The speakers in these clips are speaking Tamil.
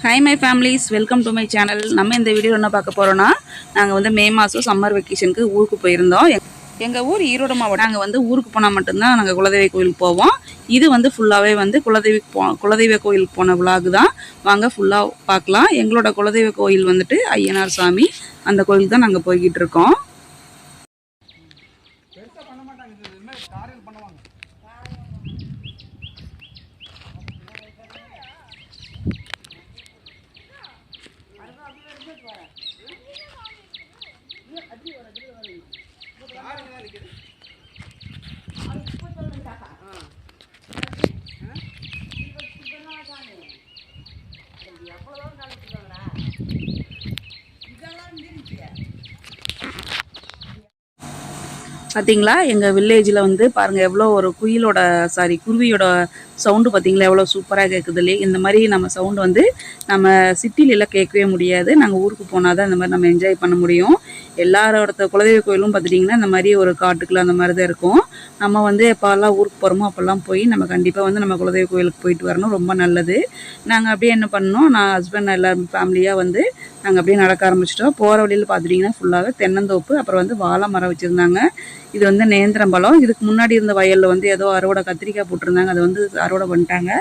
Hi my families, welcome to my channel. நம்ம இந்த வீடியோ என்ன பார்க்க போறோம்னா நாங்க வந்து மே மாசம் சம்மர் வெக்கேஷனுக்கு ஊருக்கு போயிருந்தோம். எங்க ஊர் ஈரோடு மாவட்டம். நாங்க வந்து ஊருக்கு போனா மட்டும் தான் நாங்க குலதெய்வ கோயிலுக்கு போவோம். இது வந்து ஃபுல்லாவே வந்து குலதெய்வ கோயிலுக்கு போன vlog தான். வாங்க ஃபுல்லா பார்க்கலாம். எங்களோட குலதெய்வ கோயில் வந்துட்டு ஐயனார் சாமி. அந்த கோயிலுக்கு தான் நாங்க போயிட்டு இருக்கோம். பார்த்தீங்களா எங்கள் வில்லேஜில் வந்து பாருங்கள் எவ்வளோ ஒரு குருவியோட சவுண்டு பார்த்தீங்களா எவ்வளோ சூப்பராக கேட்குது இல்லையே. இந்த மாதிரி நம்ம சவுண்டு வந்து நம்ம சிட்டிலெலாம் கேட்கவே முடியாது. நாங்கள் ஊருக்கு போனால் தான் இந்த மாதிரி நம்ம என்ஜாய் பண்ண முடியும். எல்லாரோட குலதெய்வ கோயிலும் பார்த்துட்டிங்கன்னா இந்த மாதிரி ஒரு காட்டுக்குள்ள அந்த மாதிரி தான் இருக்கும். நம்ம வந்து எப்போல்லாம் ஊருக்கு போகிறோமோ அப்போல்லாம் போய் நம்ம கண்டிப்பாக வந்து நம்ம குலதெய்வ கோயிலுக்கு போயிட்டு வரணும், ரொம்ப நல்லது. நாங்கள் அப்படியே என்ன பண்ணோம், நான் ஹஸ்பண்ட் எல்லோரும் ஃபேமிலியாக வந்து நாங்கள் அப்படியே நடக்க ஆரம்பிச்சிட்டோம். போகிற வழியில் பார்த்துட்டிங்கன்னா ஃபுல்லாகவே தென்னந்தோப்பு, அப்புறம் வந்து வாழை மரம் வச்சுருந்தாங்க. இது வந்து நேந்திரம்பழம். இதுக்கு முன்னாடி இருந்த வயலில் வந்து ஏதோ அறுவடை கத்திரிக்காய் போட்டிருந்தாங்க, அதை வந்து அறுவடை பண்ணிட்டாங்க.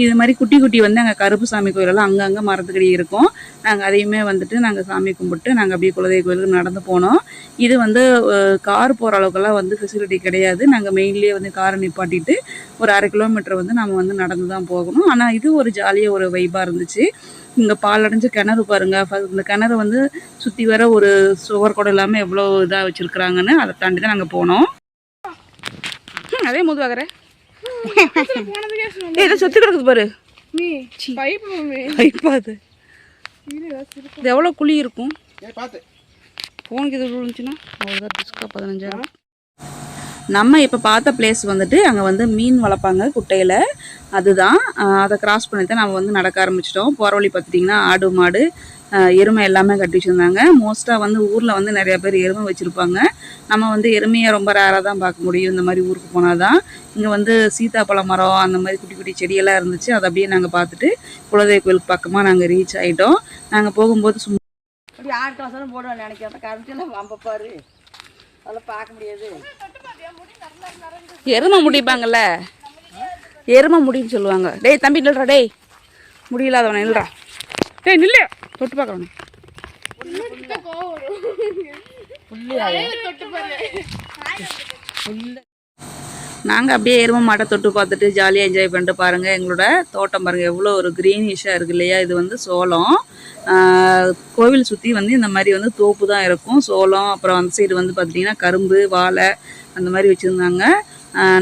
இது மாதிரி குட்டி குட்டி வந்து அங்கே கருப்பு சாமி கோயிலெல்லாம் அங்கங்கே மரத்துக்கடி இருக்கும். நாங்கள் அதையுமே வந்துட்டு நாங்கள் சாமி கும்பிட்டு நாங்கள் அப்படியே குலதெய்வ கோயிலுக்கு நடந்து போனோம். இது வந்து கார் போகிற அளவுக்கெல்லாம் வந்து ஃபெசிலிட்டி கிடையாது. நாங்கள் மெயின்லேயே வந்து காரை நிப்பாட்டிட்டு ஒரு 1/2 கிலோமீட்டர் வந்து நம்ம வந்து நடந்து தான் போகணும். ஆனால் இது ஒரு ஜாலியாக ஒரு வைப்பாக இருந்துச்சு. இங்கே பாலடைஞ்ச கிணறு பாருங்கள். இந்த கிணறு வந்து சுற்றி வர ஒரு சுவர் கூட இல்லாமல் எவ்வளோ இதாக வச்சுருக்குறாங்கன்னு அதை தாண்டி தான் நாங்கள் போனோம். அதே முதுவாகிற ஏதோ சொத்து கிடக்குது பாரு. அது இது எவ்வளோ குழி இருக்கும். ஃபோனுக்கு இது விழுந்துச்சுன்னா அவ்வளோதான் டிஸ்கா 15,000. நம்ம இப்போ பார்த்த பிளேஸ் வந்துட்டு அங்கே வந்து மீன் வளர்ப்பாங்க குட்டையில், அதுதான். அதை கிராஸ் பண்ணி தான் நம்ம வந்து நடக்க ஆரம்பிச்சிட்டோம். போகிற வழி பார்த்துட்டிங்கன்னா ஆடு மாடு எருமை எல்லாமே கட்டி வச்சுருந்தாங்க. மோஸ்ட்டாக வந்து ஊரில் வந்து நிறையா பேர் எருமை வச்சுருப்பாங்க. நம்ம வந்து எருமையை ரொம்ப ரேராக தான் பார்க்க முடியும் இந்த மாதிரி ஊருக்கு போனால் தான். இங்கே வந்து சீத்தாப்பழ மரம் அந்த மாதிரி குட்டி குட்டி செடியெல்லாம் இருந்துச்சு. அதை அப்படியே நாங்கள் பார்த்துட்டு குலதெய்வ கோயிலுக்கு பக்கமாக நாங்கள் ரீச் ஆகிட்டோம். நாங்கள் போகும்போது சும்மா போடுவோம் நினைக்கிறேன். கருத்துலாம் வம்பப்பாரு அதெல்லாம் பார்க்க முடியாது. எருமை முடிப்பாங்கல்ல, எருமை முடின்னு சொல்லுவாங்க. டேய் தம்பி நில்றா, டேய் முடியலாதவன நில்றா, டேய் நில்லு, தொட்டு பார்க்கணும். நாங்கள் அப்படியே எருமை மாட்டை தொட்டு பார்த்துட்டு ஜாலியாக என்ஜாய் பண்ணிட்டு பாருங்கள். எங்களோட தோட்டம் பாருங்கள் எவ்வளோ ஒரு க்ரீனிஷாக இருக்குது இல்லையா. இது வந்து சோளம். கோவில் சுற்றி வந்து இந்த மாதிரி வந்து தோப்பு தான் இருக்கும். சோளம், அப்புறம் அந்த சைடு வந்து பார்த்திங்கன்னா கரும்பு வாழை அந்த மாதிரி வச்சுருந்தாங்க.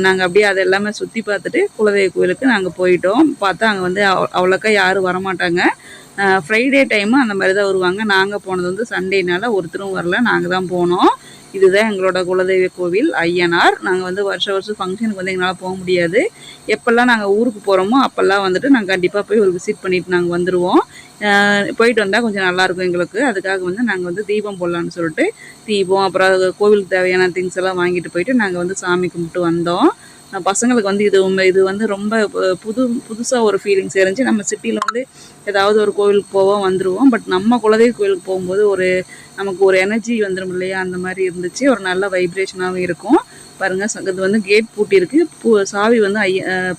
நாங்கள் அப்படியே அதை எல்லாமே சுற்றி பார்த்துட்டு குலதெய்வ கோயிலுக்கு நாங்கள் போயிட்டோம். பார்த்தா அங்கே வந்து அவ்வளோக்கா யாரும் வரமாட்டாங்க. ஃப்ரைடே டைமு அந்த மாதிரி தான் வருவாங்க. நாங்கள் போனது வந்து சண்டேனால ஒருத்தரும் வரல, நாங்கள் தான் போனோம். இதுதான் எங்களோட குலதெய்வ கோவில் ஐயனார். நாங்கள் வந்து வருஷம் ஃபங்க்ஷனுக்கு வந்து எங்களால் போக முடியாது. எப்போல்லாம் நாங்கள் ஊருக்கு போகிறோமோ அப்போல்லாம் வந்துட்டு நாங்கள் கண்டிப்பாக போய் ஒரு விசிட் பண்ணிவிட்டு நாங்கள் வந்துடுவோம். போயிட்டு வந்தால் கொஞ்சம் நல்லாயிருக்கும் எங்களுக்கு. அதுக்காக வந்து நாங்கள் வந்து தீபம் போடலான்னு சொல்லிட்டு தீபம் அப்புறம் கோவிலுக்கு தேவையான திங்ஸ் எல்லாம் வாங்கிட்டு போயிட்டு நாங்கள் வந்து சாமி கும்பிட்டு வந்தோம். பசங்களுக்கு வந்து இது வந்து ரொம்ப புதுசாக ஒரு ஃபீலிங்ஸ் இருந்துச்சு. நம்ம சிட்டியில் வந்து ஏதாவது ஒரு கோவிலுக்கு போவோம் வந்துடுவோம். பட் நம்ம குலதெய்வ கோவிலுக்கு போகும்போது நமக்கு ஒரு எனர்ஜி வந்துடும் இல்லையா, அந்த மாதிரி இருந்துச்சு. ஒரு நல்ல வைப்ரேஷனாகவும் இருக்கும். பாருங்கள், இது வந்து கேட் பூட்டி சாவி வந்து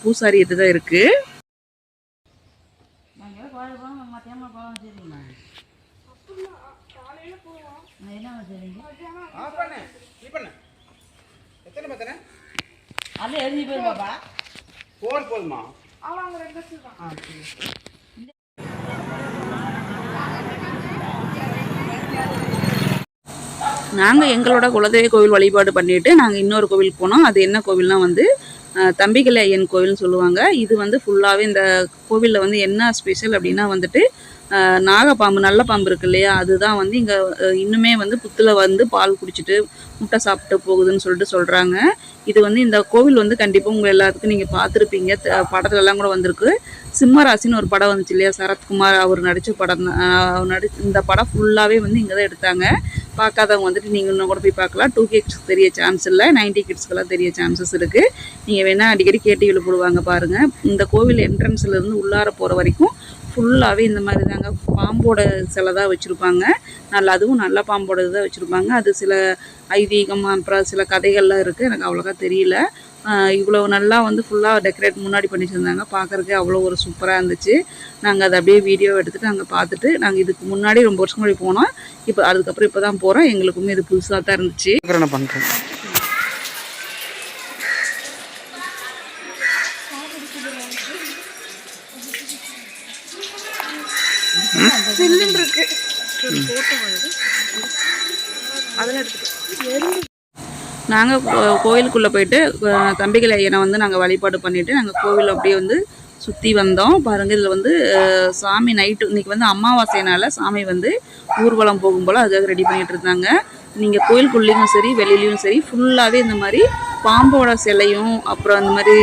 பூசாரி இது தான் இருக்குது. நாங்கள் எங்களோட குலதெய்வ கோவில் வழிபாடு பண்ணிட்டு நாங்கள் இன்னொரு கோவிலுக்கு போனோம். அது என்ன கோவில்னா வந்து தம்பிகளை ஐயன் கோவில்னு சொல்லுவாங்க. இது வந்து ஃபுல்லாகவே இந்த கோவிலில் வந்து என்ன ஸ்பெஷல் அப்படின்னா வந்துட்டு நாகப்பாம்பு, நல்ல பாம்பு இருக்கு இல்லையா, அதுதான் வந்து இங்கே இன்னுமே வந்து புத்தில் வந்து பால் குடிச்சிட்டு முட்டை சாப்பிட்டு போகுதுன்னு சொல்லிட்டு சொல்கிறாங்க. இது வந்து இந்த கோவில் வந்து கண்டிப்பாக உங்கள் எல்லாத்துக்கும் நீங்கள் பார்த்துருப்பீங்க, படத்துலலாம் கூட வந்திருக்கு. சிம்மராசின்னு ஒரு படம் வந்துச்சு இல்லையா, சரத்குமார் அவர் நடித்த படம். இந்த படம் ஃபுல்லாகவே வந்து இங்கே தான் எடுத்தாங்க. பார்க்காதவங்க வந்துட்டு நீங்கள் இன்னும் கூட போய் பார்க்கலாம். 2K கிட்ஸ்க்கு தெரிய சான்ஸ் இல்லை, 90 கிட்ஸ்க்கெல்லாம் தெரிய சான்சஸ் இருக்குது. நீங்கள் வேணால் அடிக்கடி கேடிவியில் போடுவாங்க பாருங்கள். இந்த கோவில் என்ட்ரன்ஸ்லேருந்து உள்ளார போகிற வரைக்கும் ஃபுல்லாகவே இந்த மாதிரி தாங்க பாம்போட சிலை தான் வச்சுருப்பாங்க. அதுவும் நல்ல பாம்போட தான் வச்சுருப்பாங்க. அது சில ஐதீகம் அப்புறம் சில கதைகள்லாம் இருக்குது. எனக்கு அவ்வளோக்கா தெரியல. இவ்வளோ நல்லா வந்து ஃபுல்லாக டெக்கரேட் முன்னாடி பண்ணி வச்சுருந்தாங்க. பார்க்குறதுக்கு அவ்வளோ ஒரு சூப்பராக இருந்துச்சு. நாங்கள் அதை அப்படியே வீடியோ எடுத்துகிட்டு நாங்கள் பார்த்துட்டு நாங்கள் இதுக்கு முன்னாடி ரொம்ப வருஷம் முன்னாடி போனோம். இப்போ அதுக்கப்புறம் இப்போ தான் போகிறோம். எங்களுக்குமே இது புதுசாக தான் இருந்துச்சு. என்ன பண்ணுறேன் நாங்கள் கோயிலுக்குள்ளே போயிட்டு தம்பிகள் ஐயனை வந்து நாங்கள் வழிபாடு பண்ணிவிட்டு நாங்கள் கோவில் அப்படியே வந்து சுற்றி வந்தோம். பாருங்கள், இதில் வந்து சாமி நைட்டு இன்றைக்கி வந்து அமாவாசையினால் சாமி வந்து ஊர்வலம் போகும் போல் அதுக்காக ரெடி பண்ணிகிட்டு இருந்தாங்க. நீங்கள் கோயிலுக்குள்ளேயும் சரி வெளியிலையும் சரி ஃபுல்லாகவே இந்த மாதிரி பாம்போட சிலையும் அப்புறம் அந்த மாதிரி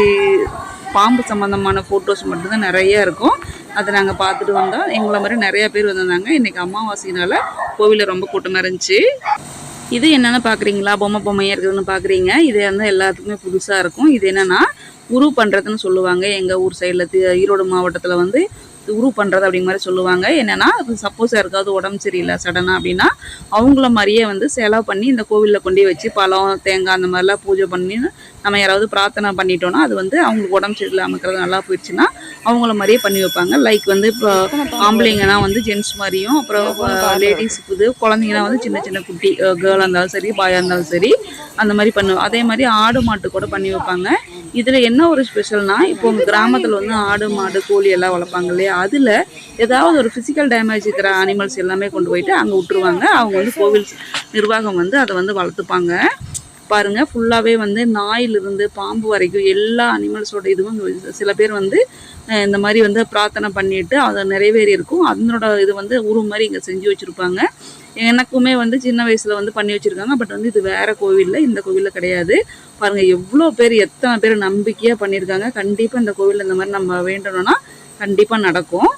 பாம்பு சம்மந்தமான ஃபோட்டோஸ் மட்டும்தான் நிறையா இருக்கும். அதை நாங்கள் பார்த்துட்டு வந்தோம். எங்களை மாதிரி நிறையா பேர் வந்திருந்தாங்க. இன்றைக்கி அமாவாசையினால் கோவிலில் ரொம்ப கூட்டமாக இருந்துச்சு. இது என்னென்னு பார்க்குறீங்களா? பொம்மையாக இருக்குதுன்னு பார்க்குறீங்க. இது வந்து எல்லாத்துக்குமே புதுசாக இருக்கும். இது என்னென்னா உரு பண்ணுறதுன்னு சொல்லுவாங்க. எங்கள் ஊர் சைடில் ஈரோடு மாவட்டத்தில் வந்து உரு பண்ணுறது அப்படிங்கிற மாதிரி சொல்லுவாங்க. என்னென்னா சப்போஸ் யாருக்காவது உடம்பு சரியில்லை சடனாக அப்படின்னா அவங்கள மாதிரியே வந்து செலவு பண்ணி இந்த கோவிலில் கொண்டு வச்சு பழம் தேங்காய் அந்த மாதிரிலாம் பூஜை பண்ணி நம்ம யாராவது பிரார்த்தனை பண்ணிட்டோன்னா அது வந்து அவங்களுக்கு உடம்பு சரியில்லாமல் இருக்கிறது நல்லா போயிடுச்சுன்னா அவங்கள மாதிரியே பண்ணி வைப்பாங்க. லைக் வந்து இப்போ ஆம்பளைங்கன்னா வந்து ஜென்ட்ஸ் மாதிரியும் அப்புறம் லேடிஸுக்கு இது குழந்தைங்கன்னா வந்து சின்ன சின்ன குட்டி கேர்ளாக இருந்தாலும் சரி பாயாக இருந்தாலும் சரி அந்த மாதிரி பண்ணுவோம். அதே மாதிரி ஆடு மாட்டு கூட பண்ணி வைப்பாங்க. இதில் என்ன ஒரு ஸ்பெஷல்னால் இப்போ உங்கள் கிராமத்தில் வந்து ஆடு மாடு கோழி எல்லாம் வளர்ப்பாங்க இல்லையா, அதில் ஏதாவது ஒரு ஃபிசிக்கல் டேமேஜ் இருக்கிற அனிமல்ஸ் எல்லாமே கொண்டு போயிட்டு அங்கே விட்டுருவாங்க. அவங்க வந்து கோவில் நிர்வாகம் வந்து அதை வந்து வளர்த்துப்பாங்க. பாருங்கள், ஃபுல்லாகவே வந்து நாயிலிருந்து பாம்பு வரைக்கும் எல்லா அனிமல்ஸோட இதுவும் சில பேர் வந்து இந்த மாதிரி வந்து பிரார்த்தனை பண்ணிவிட்டு அதை நிறைவேறி இருக்கும். அதனோட இது வந்து உருவ மாதிரி இங்கே செஞ்சு வச்சுருப்பாங்க. எனக்குமே வந்து சின்ன வயசில் வந்து பண்ணி வச்சுருக்காங்க. பட் வந்து இது வேறு கோவிலில், இந்த கோவிலில் கிடையாது. பாருங்கள் எவ்வளோ பேர் எத்தனை பேர் நம்பிக்கையாக பண்ணியிருக்காங்க. கண்டிப்பாக இந்த கோவிலில் இந்த மாதிரி நம்ம வேண்டணும்னா கண்டிப்பாக நடக்கும்.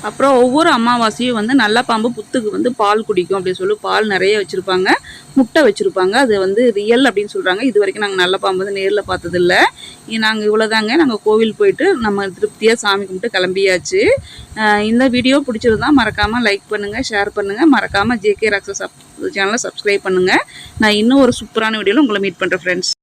அப்புறம் ஒவ்வொரு அமாவாசையும் வந்து நல்ல பாம்பு புத்துக்கு வந்து பால் குடிக்கும் அப்படின்னு சொல்லி பால் நிறைய வச்சுருப்பாங்க, முட்டை வச்சுருப்பாங்க. அது வந்து ரியல் அப்படின்னு சொல்கிறாங்க. இது வரைக்கும் நாங்கள் நல்ல பாம்பு வந்து நேரில் பார்த்ததில்ல. நாங்கள் இவ்வளோதாங்க. நாங்கள் கோவில் போயிட்டு நம்ம திருப்தியாக சாமி கும்பிட்டு கிளம்பியாச்சு. இந்த வீடியோ பிடிச்சிருந்தா மறக்காமல் லைக் பண்ணுங்கள், ஷேர் பண்ணுங்கள். மறக்காமல் ஜேகே ராக்ஸஸ் சேனலை சப்ஸ்கிரைப் பண்ணுங்கள். நான் இன்னும் ஒரு சூப்பரான வீடியோவில் உங்களை மீட் பண்ணுறேன் ஃப்ரெண்ட்ஸ்.